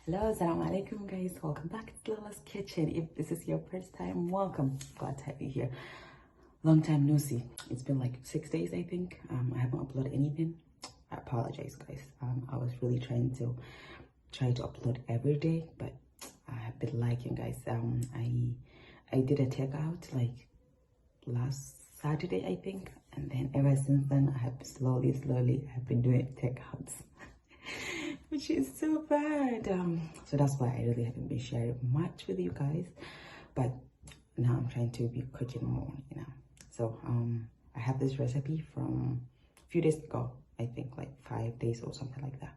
Hello, assalamu alaikum guys, welcome back to Lola's Kitchen. If this is your first time, welcome. Glad to have you here. Long time no see. It's been like 6 days, I think. I haven't uploaded anything. I apologize guys. I was really trying to upload every day, but I have been liking guys. I did a takeout like last Saturday, I think, and then ever since then I have slowly have been doing takeouts. Which is so bad. So that's why I really haven't been sharing much with you guys, but now I'm trying to be cooking more, so I have this recipe from a few days ago, I think like 5 days or something like that.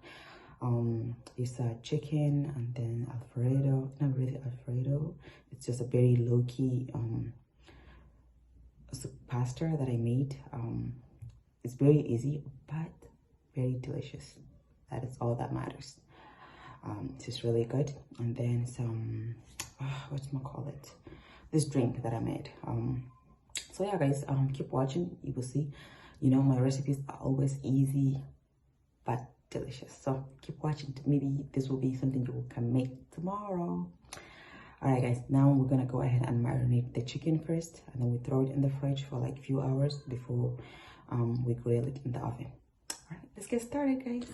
It's a chicken and then alfredo. Not really alfredo, it's just a very low-key pasta that I made. It's very easy but very delicious. That is all that matters. It's just really good. And then some this drink that I made. So yeah guys, keep watching, you will see. My recipes are always easy but delicious, so keep watching. Maybe this will be something you can make tomorrow. All right guys, now we're gonna go ahead and marinate the chicken first, and then we throw it in the fridge for like a few hours before we grill it in the oven. All right, let's get started guys.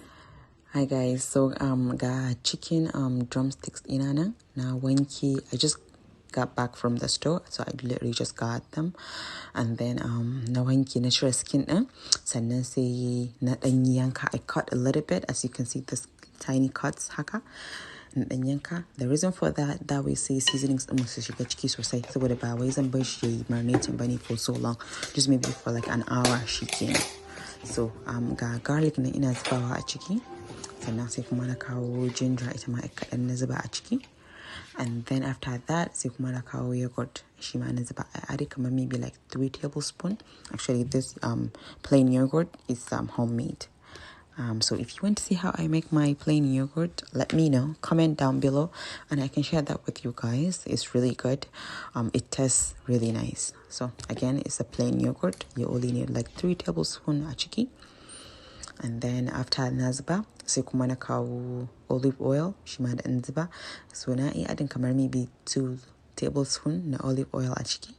Hi guys, so got chicken drumsticks inana na wanki. I just got back from the store, so I literally just got them, and then na wanki na cire skin din, sannan sai na dan yanka. I cut a little bit, as you can see this tiny cuts haka na dan yanka. The reason for that we say seasonings din su shiga ciki sosai, saboda ba wai zan bar shi yayi marinating bane for so long, just maybe for like an hour shikenan. So ga garlic na ina zubawa a ciki, sannan sai kuma na kawo ginger ita ma kaɗan na zuba a ciki, and then after that sai kuma na kawo yogurt shi ma na zuba. I added kamar maybe like 3 tablespoons. Actually this plain yogurt is homemade. So if you want to see how I make my plain yogurt, let me know, comment down below, and I can share that with you guys. It's really good. It tastes really nice. So again, it's a plain yogurt. You only need like 3 tablespoons a ciki. And then after nazba sai kuma na kawo olive oil shi ma da zuba. So na iya adin kamar maybe 2 tablespoons na olive oil a ciki.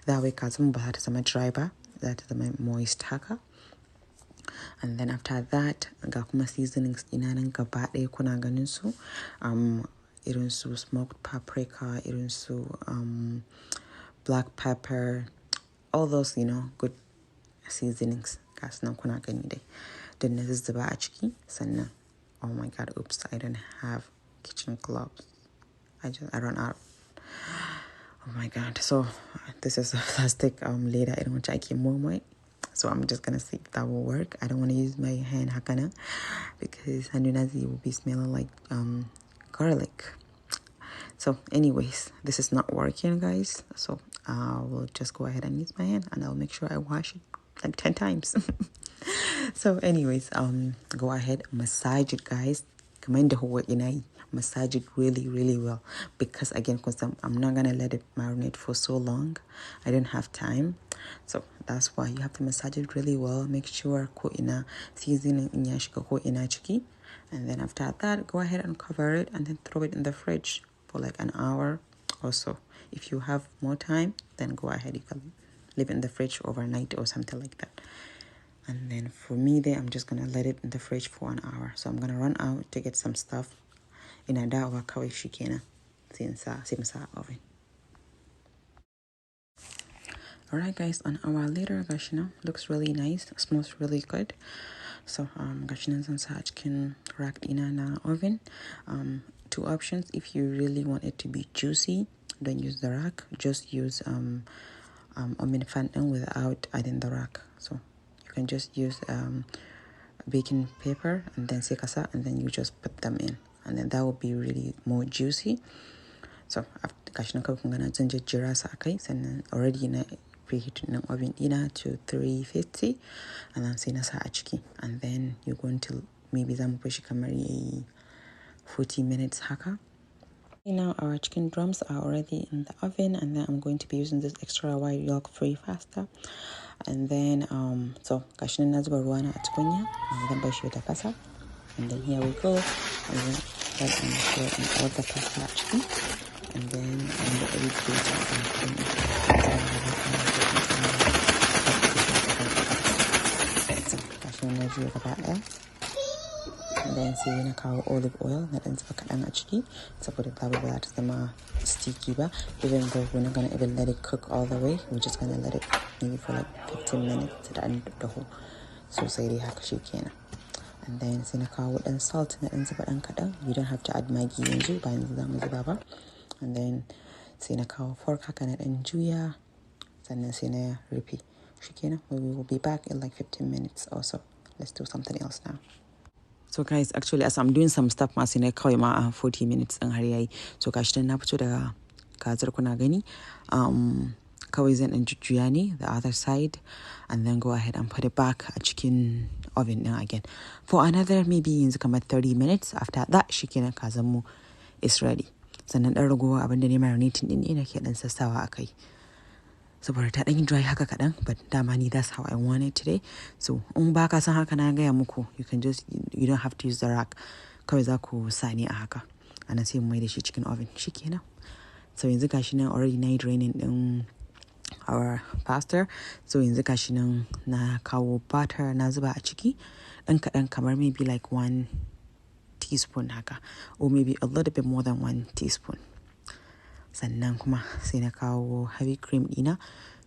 That way kazan ba ta zama dry ba, za ta zama moist haka. And then after that ga kuma seasonings ina nan gaba ɗaya kuna ganin su, irin su smoked paprika, irin su black pepper, all those good seasonings gas nan kuna gani dai. Then na zuzzuba a ciki, sannan oh my god, oops, I don't have kitchen gloves. I run out. Oh my god. So this is a plastic leda in which I keep more. So I'm just gonna see if that will work. I don't want to use my hand hakana because handunazi will be smelling like garlic. So anyways, this is not working guys, so I will just go ahead and use my hand, and I'll make sure I wash it like 10 times. So anyways, go ahead, massage it guys. Massage it really well, because again, because I'm not gonna let it marinate for so long. I don't have time, so that's why you have to massage it really well. Make sure ko ina seasoning in ya shiga ko ina ciki, and then after that go ahead and cover it and then throw it in the fridge for like an hour or so. If you have more time, then go ahead, you can leave it in the fridge overnight or something like that. And then for me there, I'm just gonna let it in the fridge for an hour. So I'm gonna run out to get some stuff. Ina dawowa kawai shikenan sai mu sa oven. Alright guys, an hour later gashi nan, looks really nice, smells really good. So gashi nan zan sa a cikin rack ɗina na oven. 2 options. If you really want it to be juicy, don't use the rack, just use oven fan ɗin without adding the rack. So you can just use baking paper and then sai ka sa, and then you just put them in, and then that will be really more juicy. So after gashi nan kawai kun gana zan jira su akai, sannan already na preheat nan oven ɗina to 350, and then sai na sa a ciki, and then you're going to maybe zamu bar shi kamar 40 minutes haka. Now our chicken drums are already in the oven, and then I'm going to be using this extra wide yolk free pasta. And then so gashi nan na zuba ruwa na a tukunya, and then bar shi ta kasa, and then here we go. And then but I'm sure in all the pasta actually. And then I'm the egg beater and putting it so gashi na juya gaba ɗaya. And then sai na kawo olive oil na ɗan zuba kaɗan a ciki saboda babu ba za ta zama sticky ba. Even though we're not gonna even let it cook all the way, we're just gonna let it maybe for like 15 minutes to the whole. So sai dai haka shi kenan. And then sai na kawo ɗan salt na ɗan zuba ɗan kaɗan. You don't have to add Maggi yanzu ba yanzu za mu zuba ba. And then sai na kawo fork haka na ɗan juya sannan sai na rufe shi kenan. We will be back in like 15 minutes or so. Let's do something else now. So guys, actually as I'm doing some stuff ma sai na kawai ma 40 minutes ɗin har yayi. So gashi dan na fito daga kazar kuna gani. Kawai zan ɗan jujjuya ne the other side and then go ahead and put it back a cikin oven ɗin again for another maybe yanzu kamar 30 minutes. After that shi kenan kazan mu is ready. Sannan ɗan ragowa abinda ne marinating ɗin ne nake ɗan sassawa a kai saboda ta ɗan yi dry haka kaɗan, but dama ni that's how I want it today. So in ba ka san haka na gaya muku, you don't have to use the rack. Kawai za ku sa ne a haka ana sai mu mai da shi cikin oven shi kenan. So yanzu gashi nan already na yi draining ɗin our pasta. So yanzu gashi nan na kawo butter na zuba a ciki ɗan kaɗan kamar maybe like 1 teaspoon haka or maybe a little bit more than 1 teaspoon. Sannan kuma sai na kawo heavy cream ɗina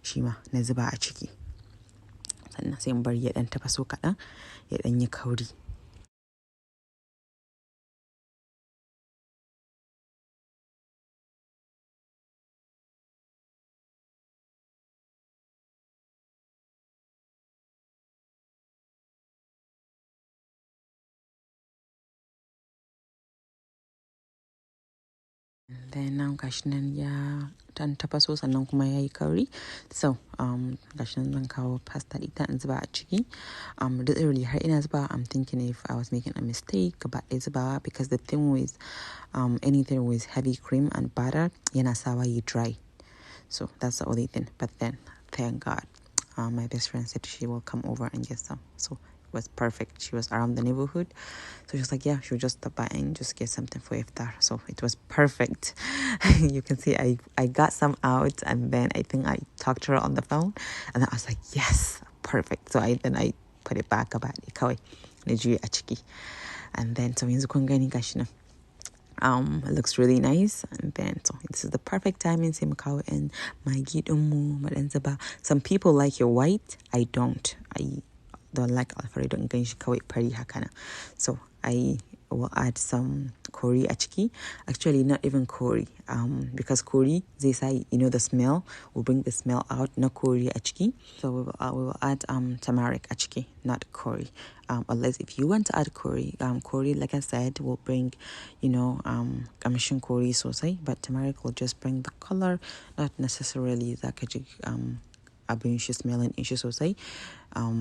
shi ma na zuba a ciki. Sannan sai in bari ya ɗan tafaso kaɗan ya ɗan yi kauri. Then now gashi nan ya ɗan tafaso sannan kuma ya yi kauri. So gashi nan zan kawo pasta ɗita in zuba a ciki. Literally har ina zuba I'm thinking if I was making a mistake about zubawa because the thing with anything with heavy cream and butter yana sawa yi dry. So that's the only thing. But then thank God my best friend said she will come over and get some. So was perfect. She was around the neighborhood, so she was like, yeah, she'll just stop by and just get something for iftar. So it was perfect. You can see I got some out and then I think I talked to her on the phone and then I was like, yes, perfect. So I put it back about kawai na juya a ciki. And then so yanzu kun gani gashi nan it looks really nice. And then so this is the perfect timing sai mu kawo in Maggi din mu dan zuba. Some people like your white. I don't like Alfredo in ganshi kawai fari haka nan. So I will add some curry a ciki. Actually not even curry because curry zai sa the smell will bring the smell out na curry a ciki. So we will add turmeric a ciki, not curry. Unless if you want to add curry like I said will bring kamshin curry sosai, but turmeric will just bring the color, not necessarily zaka ji abin shi smelling shi sosai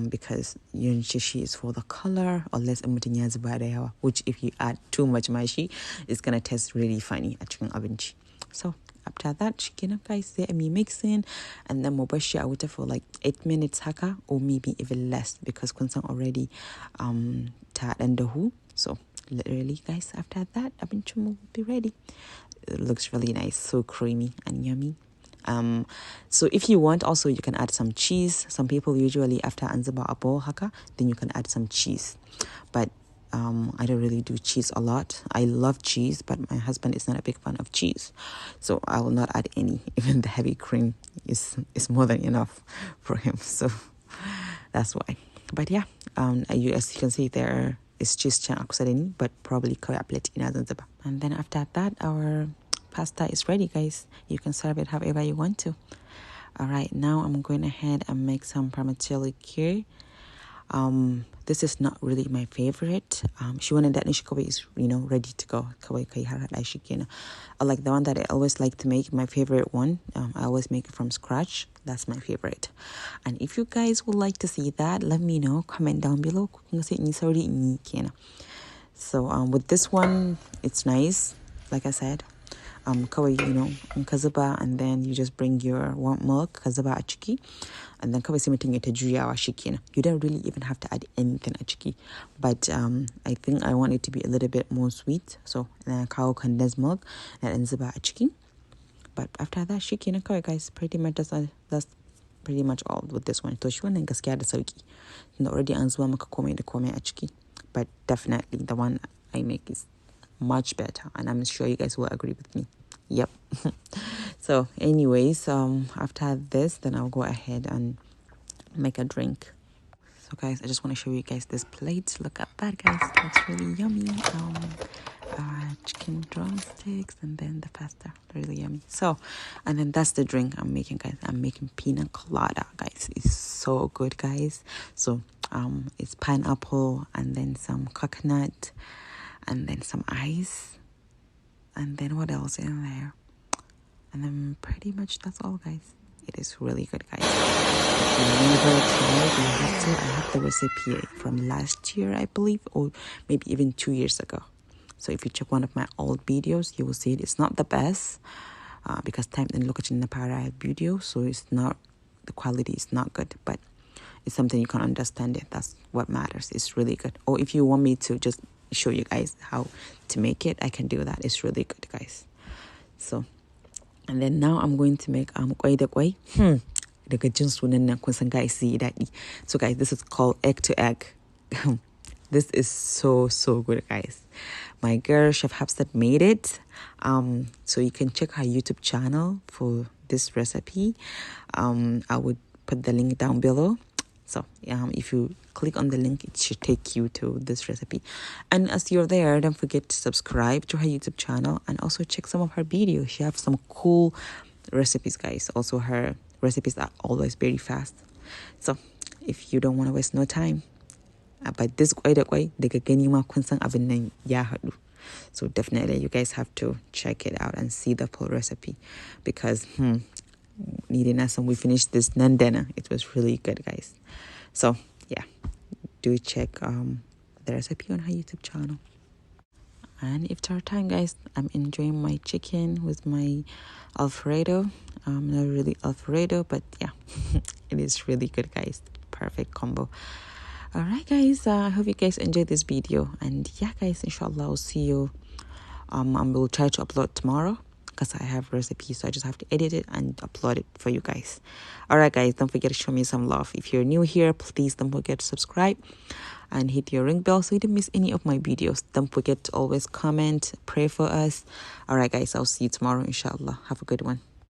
because yawanci shi is for the color unless mutum ya zuba da yawa, which if you add too much mashi it's gonna taste really funny a cikin abinci. So after that shikenan guys sai me mixing and then mu bar shi a wuta for like 8 minutes haka or maybe even less because kun san already ta dan dahu. So literally guys after that abincin mu will be ready. It looks really nice, so creamy and yummy. So if you want also you can add some cheese. Some people usually after anzuba a bowl haka then you can add some cheese, but I don't really do cheese a lot. I love cheese but my husband is not a big fan of cheese, so I will not add any. Even the heavy cream is more than enough for him, so that's why. But yeah, as you can see there is cheese chan akusa da ni, but probably kawai a plate ina zan zuba. And then after that our pasta is ready guys. You can serve it however you want to. All right, now I'm going ahead and make some vermicelli here. This is not really my favorite. She wanted that nishikobi is ready to go. I like the one that I always like to make. My favorite one. I always make it from scratch. That's my favorite. And if you guys would like to see that, let me know. Comment down below. So with this one, it's nice. Like I said, kawai, you know, in ka zuba, and then you just bring your warm milk, ka zuba a ciki, and then kawai sai mutum ya ta juyawa shi kenan. You don't really even have to add anything a ciki. But I think I want it to be a little bit more sweet. So then I kawo condensed milk and then zuba a ciki. But after that, shi kenan kawai, guys. Pretty much that's pretty much all with this one. To shi wannan gaskiya da sauki. And already an zuba maka komai da komai a ciki. But definitely the one I make is much better, and I'm sure you guys will agree with me. Yep. So anyways, after this, then I'll go ahead and make a drink. So guys, I just want to show you guys this plate. Look at that, guys. It looks really yummy. Chicken drumsticks, and then the pasta, really yummy. So, and then that's the drink I'm making, guys. I'm making pina colada, guys. It's so good, guys. So it's pineapple, and then some coconut, and then some ice, and then what else in there, and then pretty much that's all, guys. It is really good, guys. If you never tried, you have to. I have the recipe from last year, I believe, or maybe even 2 years ago. So if you check one of my old videos, you will see it. It's not the best because time and location in the para video, so it's not, the quality is not good, but it's something you can understand it. That's what matters. It's really good. Or if you want me to just show you guys how to make it, I can do that. It's really good, guys. So, and then now I'm going to make kwai da kwai. Daga jin sunan nan kun san guys yi daɗi. So guys, this is called egg to egg. This is so good, guys. My girl Chef Hafsat made it. So you can check her YouTube channel for this recipe. I would put the link down below. So if you click on the link, it should take you to this recipe. And as you're there, don't forget to subscribe to her YouTube channel and also check some of her videos. She has some cool recipes, guys. Also, her recipes are always very fast. So if you don't want to waste no time, but this kwai da kwai daga gani ma kun san abin nan ya haɗu. So definitely you guys have to check it out and see the full recipe, because needing us, and we finished this nandana. It was really good, guys. So yeah, do check the recipe on her YouTube channel. And iftar time, guys, I'm enjoying my chicken with my Alfredo. Not really Alfredo, but yeah, it is really good, guys. Perfect combo. All right, guys, I hope you guys enjoyed this video, and yeah, guys, inshallah I'll see you. I will try to upload tomorrow because I have recipes, so I just have to edit it and upload it for you guys. All right, guys, don't forget to show me some love. If you're new here, please don't forget to subscribe and hit your ring bell so you don't miss any of my videos. Don't forget to always comment, pray for us. All right, guys, I'll see you tomorrow, inshallah. Have a good one.